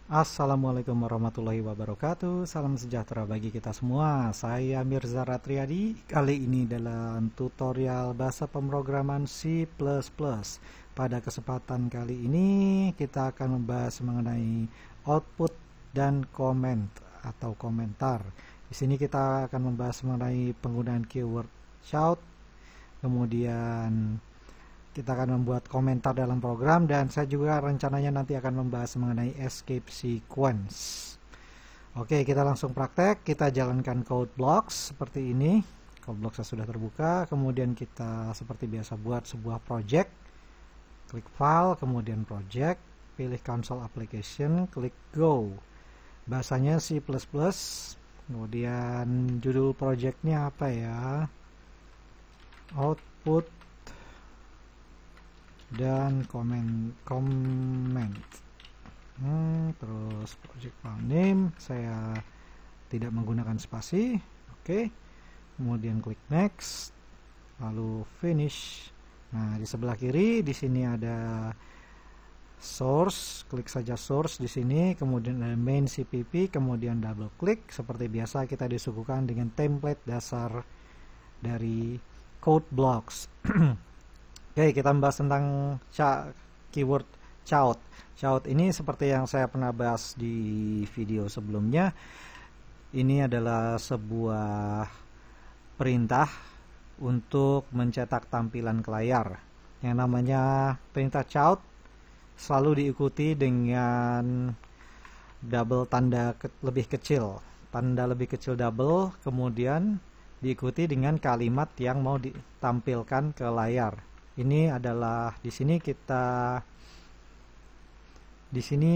Assalamualaikum warahmatullahi wabarakatuh. Salam sejahtera bagi kita semua. Saya Mirza Ratriadi. Kali ini dalam tutorial bahasa pemrograman C++. Pada kesempatan kali ini kita akan membahas mengenai output dan comment atau komentar. Di sini kita akan membahas mengenai penggunaan keyword shout, kemudian kita akan membuat komentar dalam program, dan saya juga rencananya nanti akan membahas mengenai escape sequence. Oke, kita langsung praktek. Kita jalankan code blocks seperti ini. Code blocks sudah terbuka. Kemudian kita seperti biasa buat sebuah project. Klik file, kemudian project, pilih console application, klik go. Bahasanya C++. Kemudian judul projectnya apa ya? Output dan comment. Terus project file name saya tidak menggunakan spasi. Oke. Kemudian klik next, lalu finish. Nah, di sebelah kiri di sini ada source, klik saja source di sini, kemudian ada main cpp, kemudian double klik. Seperti biasa kita disuguhkan dengan template dasar dari code blocks. Oke, kita membahas tentang keyword shout. Shout ini seperti yang saya pernah bahas di video sebelumnya. Ini adalah sebuah perintah untuk mencetak tampilan ke layar. Yang namanya perintah shout selalu diikuti dengan double tanda lebih kecil. Tanda lebih kecil double, kemudian diikuti dengan kalimat yang mau ditampilkan ke layar. Ini adalah di sini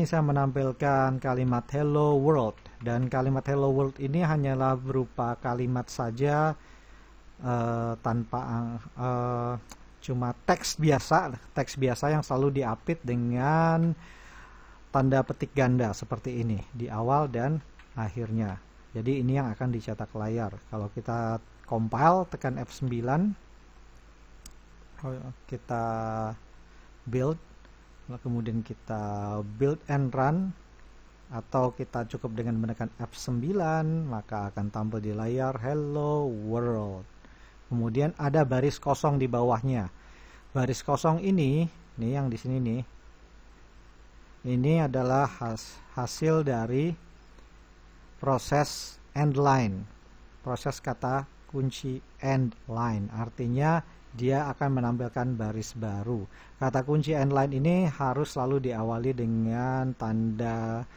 saya menampilkan kalimat hello world, dan kalimat hello world ini hanyalah berupa kalimat saja, tanpa cuma teks biasa yang selalu diapit dengan tanda petik ganda seperti ini di awal dan akhirnya. Jadi ini yang akan dicetak layar. Kalau kita compile, tekan F9, kita build, kemudian kita build and run, atau kita cukup dengan menekan F9, maka akan tampil di layar hello world. Kemudian ada baris kosong di bawahnya. Baris kosong ini yang di sini nih, ini adalah hasil dari proses end line, proses kata kunci end line. Artinya dia akan menampilkan baris baru. Kata kunci end line ini harus selalu diawali dengan tanda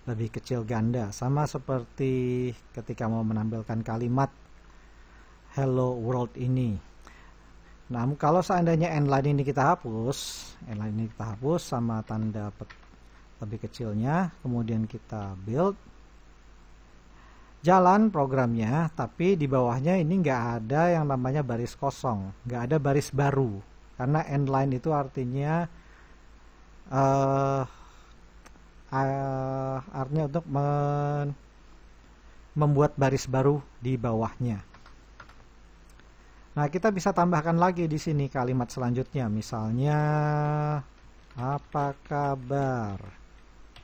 lebih kecil ganda, sama seperti ketika mau menampilkan kalimat hello world ini. Namun kalau seandainya end line ini kita hapus, sama tanda lebih kecilnya, kemudian kita build, jalan programnya, tapi di bawahnya ini nggak ada yang namanya baris kosong, nggak ada baris baru, karena end line itu artinya artinya untuk membuat baris baru di bawahnya. Nah, kita bisa tambahkan lagi di sini kalimat selanjutnya, misalnya apa kabar.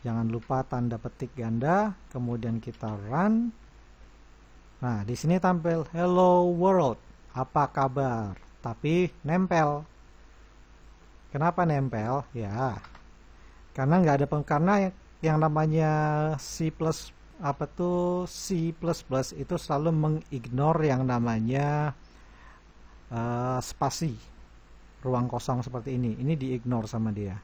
Jangan lupa tanda petik ganda, kemudian kita run. Nah, di sini tampil hello world, apa kabar, tapi nempel. Kenapa nempel? Ya, karena nggak ada karena yang namanya C++ itu selalu mengignore yang namanya spasi, ruang kosong seperti ini. Ini diignore sama dia.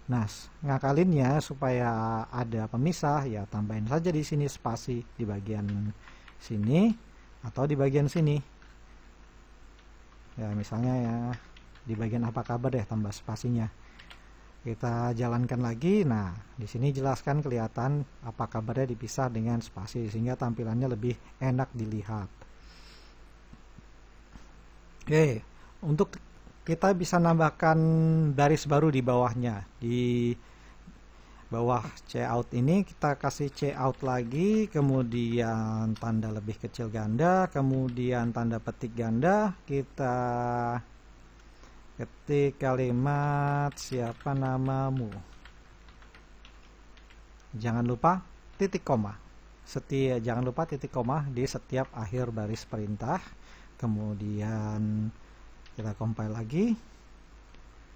Nah, ngakalinnya supaya ada pemisah, ya tambahin saja di sini spasi di bagian sini atau di bagian sini. Ya, misalnya ya di bagian apa kabar deh, tambah spasinya. Kita jalankan lagi. Nah, di sini jelaskan kelihatan apa kabarnya dipisah dengan spasi sehingga tampilannya lebih enak dilihat. Oke, untuk kita bisa nambahkan baris baru di bawahnya. Di bawah cout ini kita kasih cout lagi, kemudian tanda lebih kecil ganda, kemudian tanda petik ganda. Kita ketik kalimat siapa namamu. jangan lupa titik koma. Jangan lupa titik koma di setiap akhir baris perintah. Kemudian kita compile lagi.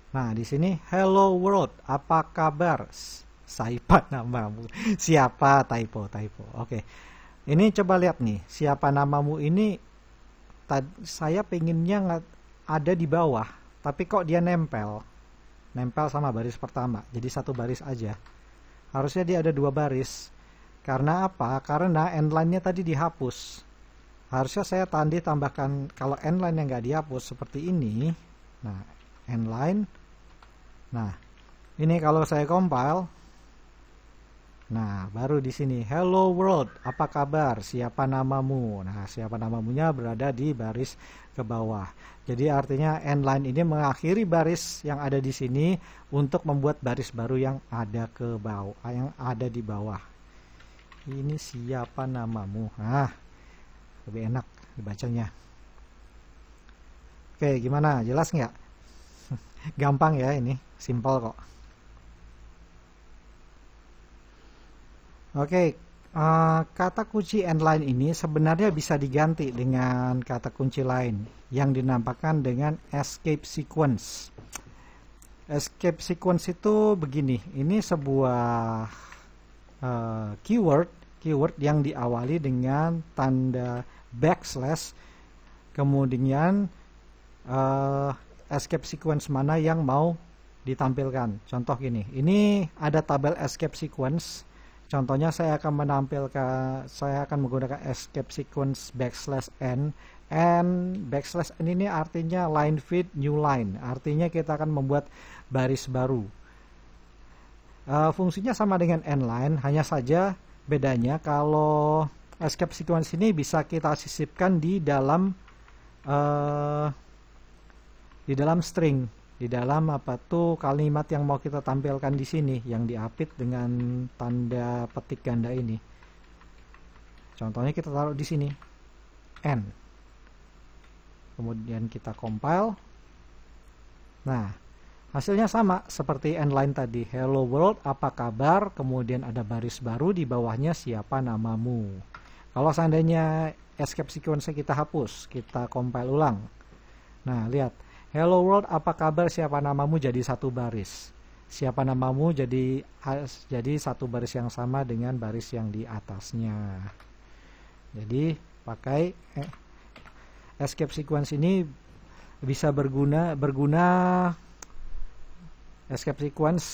Nah, di sini hello world, apa kabar? Siapa namamu? Siapa? Typo. Oke. Ini coba lihat nih, siapa namamu ini saya pengennya ada di bawah, tapi kok dia nempel sama baris pertama. Jadi satu baris aja. Harusnya dia ada dua baris. Karena apa? Karena endline-nya tadi dihapus. Harusnya saya tambahkan kalau endline yang nggak dihapus seperti ini. Nah, endline. Nah, ini kalau saya compile. Nah, baru di sini hello world, apa kabar? Siapa namamu? Nah, siapa namamunya berada di baris ke bawah. Jadi artinya endline ini mengakhiri baris yang ada di sini untuk membuat baris baru yang ada ke bawah, yang ada di bawah. Ini siapa namamu? Nah, lebih enak dibacanya. Oke, gimana? Jelas nggak? Gampang ya ini, simple kok. Oke, kata kunci endline ini sebenarnya bisa diganti dengan kata kunci lain yang dinamakan dengan escape sequence. Escape sequence itu begini, ini sebuah keyword yang diawali dengan tanda backslash, kemudian escape sequence mana yang mau ditampilkan. Contoh gini, ini ada tabel escape sequence. Contohnya saya akan menggunakan escape sequence backslash n. Backslash n ini artinya line feed new line. Artinya kita akan membuat baris baru. Fungsinya sama dengan endline, hanya saja bedanya kalau escape sequence ini bisa kita sisipkan di dalam string, di dalam kalimat yang mau kita tampilkan di sini yang diapit dengan tanda petik ganda ini. Contohnya kita taruh di sini n, kemudian kita compile. Nah, hasilnya sama seperti endline tadi, hello world, apa kabar? Kemudian ada baris baru di bawahnya, siapa namamu. Kalau seandainya escape sequence kita hapus, kita compile ulang. Nah, lihat, hello world, apa kabar? Siapa namamu? Jadi satu baris. Siapa namamu jadi satu baris yang sama dengan baris yang di atasnya. Jadi pakai escape sequence ini bisa berguna escape sequence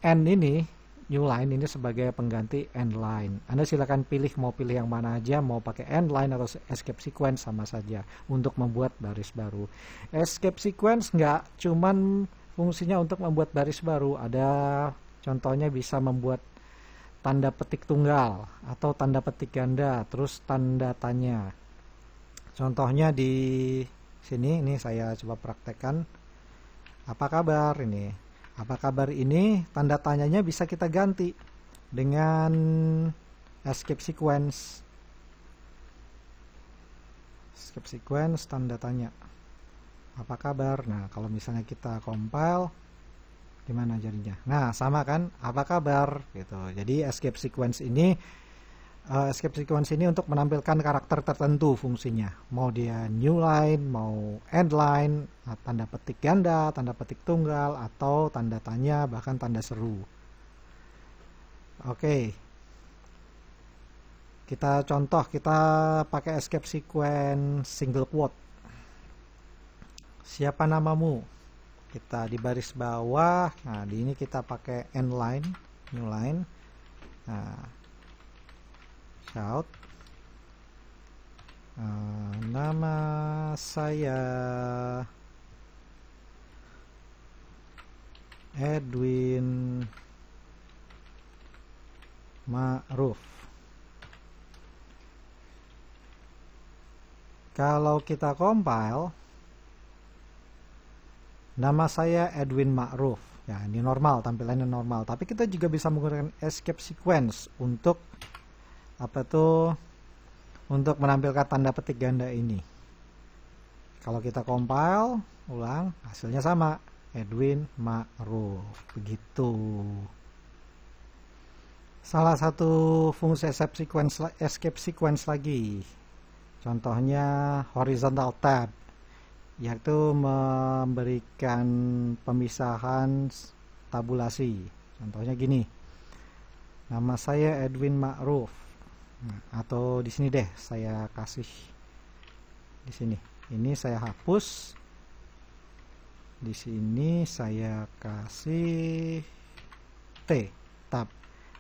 n ini, new line ini sebagai pengganti end line. Anda silakan mau pilih yang mana aja, mau pakai end line atau escape sequence sama saja untuk membuat baris baru. Escape sequence nggak cuman fungsinya untuk membuat baris baru, ada contohnya bisa membuat tanda petik tunggal atau tanda petik ganda, terus tanda tanya. Contohnya di sini, ini saya coba praktekkan. Apa kabar ini? Apa kabar ini, tanda tanyanya bisa kita ganti dengan escape sequence. Escape sequence tanda tanya. Apa kabar? Nah, kalau misalnya kita compile, gimana jadinya? Nah, sama kan? Apa kabar? Gitu. Jadi escape sequence ini untuk menampilkan karakter tertentu fungsinya. Mau dia new line, mau end line, tanda petik ganda, tanda petik tunggal, atau tanda tanya, bahkan tanda seru. Oke. Kita pakai escape sequence single quote. Siapa namamu? Kita di baris bawah. Nah, di ini kita pakai end line, new line. Nah, shout, nama saya Edwin Ma'ruf. Kalau kita compile, nama saya Edwin Ma'ruf. Ya, ini normal, tampilannya normal. Tapi kita juga bisa menggunakan escape sequence untuk untuk menampilkan tanda petik ganda ini. Kalau kita compile ulang, hasilnya sama, Edwin Ma'ruf. Begitu. salah satu fungsi escape sequence lagi. Contohnya horizontal tab, yaitu memberikan pemisahan tabulasi. Contohnya gini. Nama saya Edwin Ma'ruf. Atau di sini deh saya kasih di sini. Ini saya hapus. Di sini saya kasih T tab.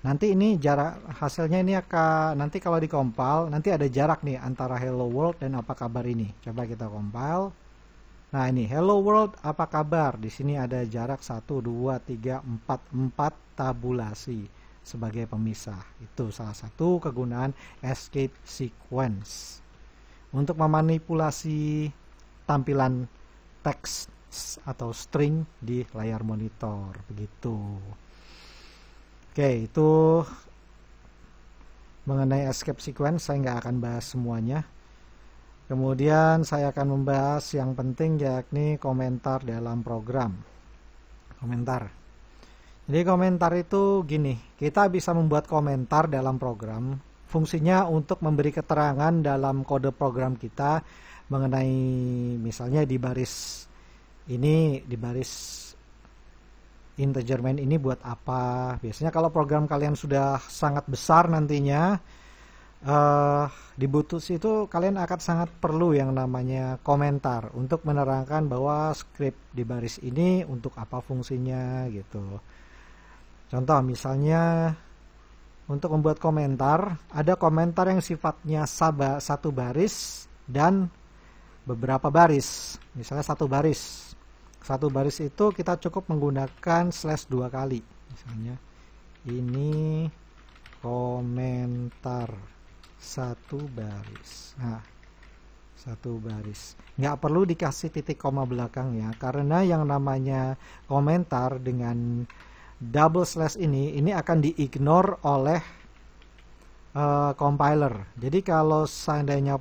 Nanti ini jarak hasilnya ini akan nanti kalau dikompil nanti ada jarak nih antara hello world dan apa kabar ini. Coba kita compile. Nah, ini hello world apa kabar? Di sini ada jarak 1 2 3 4 tabulasi sebagai pemisah. Itu salah satu kegunaan escape sequence. Untuk memanipulasi tampilan teks atau string di layar monitor begitu. Oke, itu mengenai escape sequence. Saya nggak akan bahas semuanya. Kemudian saya akan membahas yang penting, yakni komentar dalam program. Komentar. Jadi komentar itu gini, kita bisa membuat komentar dalam program. Fungsinya untuk memberi keterangan dalam kode program kita mengenai misalnya di baris ini, di baris integer main ini buat apa. Biasanya kalau program kalian sudah sangat besar nantinya di Bootus itu kalian akan sangat perlu yang namanya komentar untuk menerangkan bahwa script di baris ini untuk apa fungsinya gitu. Contoh misalnya untuk membuat komentar, ada komentar yang sifatnya satu baris dan beberapa baris. Misalnya satu baris. Satu baris itu kita cukup menggunakan slash 2 kali. Misalnya ini komentar satu baris. Nah, satu baris. Nggak perlu dikasih titik koma belakangnya karena yang namanya komentar dengan double slash ini akan di-ignore oleh compiler. Jadi kalau seandainya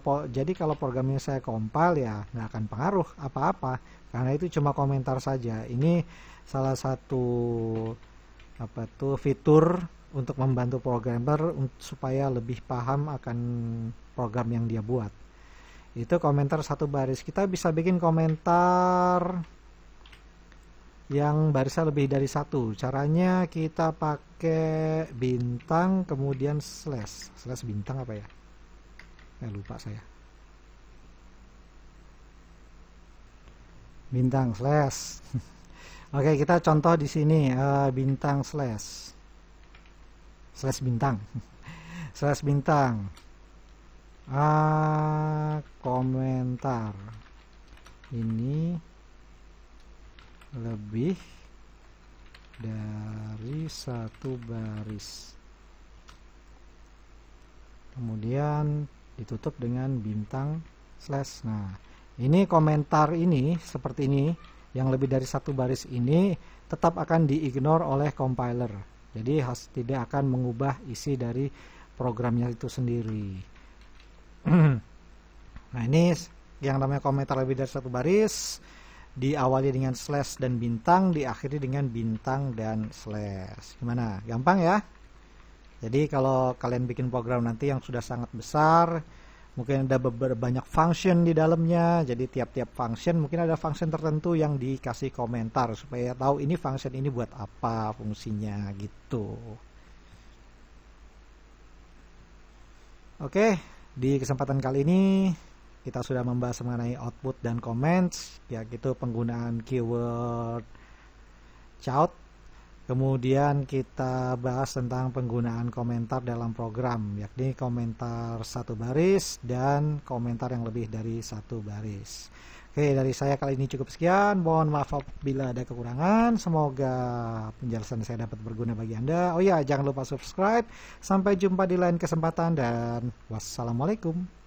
kalau programnya saya compile ya nggak akan pengaruh apa-apa karena itu cuma komentar saja. Ini salah satu fitur untuk membantu programmer supaya lebih paham akan program yang dia buat. Itu komentar satu baris. Kita bisa bikin komentar yang barisnya lebih dari satu. Caranya kita pakai bintang kemudian slash bintang apa ya? Lupa saya. Bintang slash. Oke, kita contoh di sini bintang slash bintang slash bintang komentar ini lebih dari satu baris, kemudian ditutup dengan bintang slash. Nah, ini komentar ini seperti ini yang lebih dari satu baris ini tetap akan di-ignore oleh compiler. Jadi tidak akan mengubah isi dari programnya itu sendiri. Nah, ini yang namanya komentar lebih dari satu baris, diawali dengan slash dan bintang, diakhiri dengan bintang dan slash. Gimana? Gampang ya? Jadi kalau kalian bikin program nanti yang sudah sangat besar, mungkin ada banyak function di dalamnya. Jadi tiap-tiap function mungkin ada function tertentu yang dikasih komentar supaya tahu ini function ini buat apa fungsinya gitu. Oke, di kesempatan kali ini kita sudah membahas mengenai output dan comments, yaitu penggunaan keyword chout. Kemudian kita bahas tentang penggunaan komentar dalam program, yakni komentar satu baris dan komentar yang lebih dari satu baris. Oke, dari saya kali ini cukup sekian. Mohon maaf bila ada kekurangan. Semoga penjelasan saya dapat berguna bagi Anda. Oh ya, jangan lupa subscribe. Sampai jumpa di lain kesempatan dan wassalamualaikum.